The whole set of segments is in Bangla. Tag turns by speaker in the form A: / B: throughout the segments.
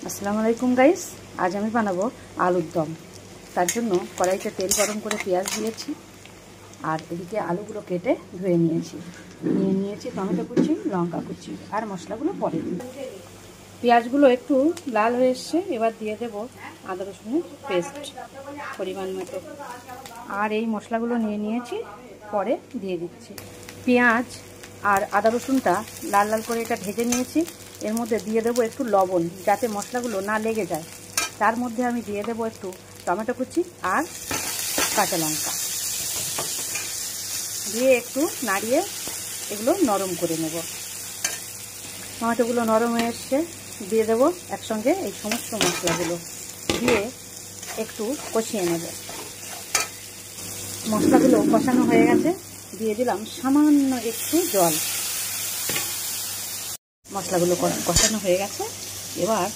A: আসসালামু আলাইকুম গাইস, আজ আমি বানাবো আলুর দম। তার জন্য কড়াইতে তেল গরম করে পেঁয়াজ দিয়েছি, আর এদিকে আলুগুলো কেটে ধুয়ে নিয়েছি টমেটো কুচি, লঙ্কা কুচি আর মশলাগুলো পরে দিই। পেঁয়াজগুলো একটু লাল হয়ে এসছে, এবার দিয়ে দেব আদা রসুনের পেস্ট পরিমাণ মতো, আর এই মশলাগুলো নিয়েছি, পরে দিয়ে দিচ্ছি। পেঁয়াজ আর আদা রসুনটা লাল লাল করে এটা ভেজে নিয়েছি। এর মধ্যে দিয়ে দেবো একটু লবণ, যাতে মশলাগুলো না লেগে যায়। তার মধ্যে আমি দিয়ে দেবো একটু টমেটো কুচি আর কাঁচা লঙ্কা দিয়ে একটু নাড়িয়ে এগুলো নরম করে নেব। টমেটোগুলো নরম হয়ে এসছে, দিয়ে দেবো একসঙ্গে এই সমস্ত মশলাগুলো দিয়ে একটু কষিয়ে নেব। মশলাগুলো কষানো হয়ে গেছে, দিয়ে দিলাম সামান্য একটু জল। মশলাগুলো কষানো হয়ে গেছে, এবার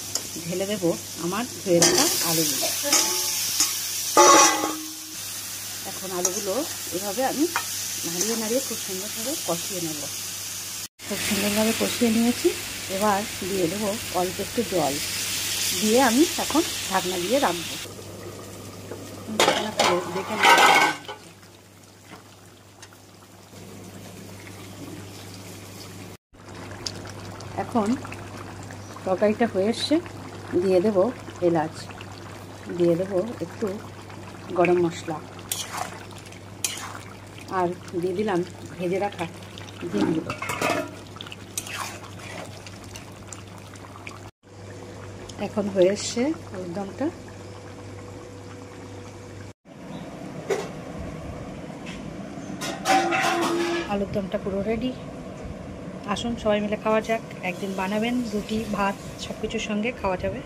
A: ঢেলে দেব আমার ধুয়ে রাখা আলুগুলো। এখন আলুগুলো এভাবে আমি নাড়িয়ে খুব সুন্দরভাবে কষিয়ে নেব। খুব সুন্দরভাবে কষিয়ে নিয়েছি, এবার দিয়ে দেবো অল্প একটু জল দিয়ে আমি এখন ঢাকনা দিয়ে রাখবো। দেখে এখন তরকারিটা হয়ে এসছে, দিয়ে দেব এলাচ, দিয়ে দেব একটু গরম মশলা, আর দিয়ে দিলাম ভেজে রাখা ডিমগুলো। এখন হয়ে এসছে আলুর দমটা। আলুর দমটা পুরো রেডি। আসুন সবাই মিলে খাওয়া যাক। একদিন বানাবেন, রুটি ভাত সব কিছুর সঙ্গে খাওয়া যাবে।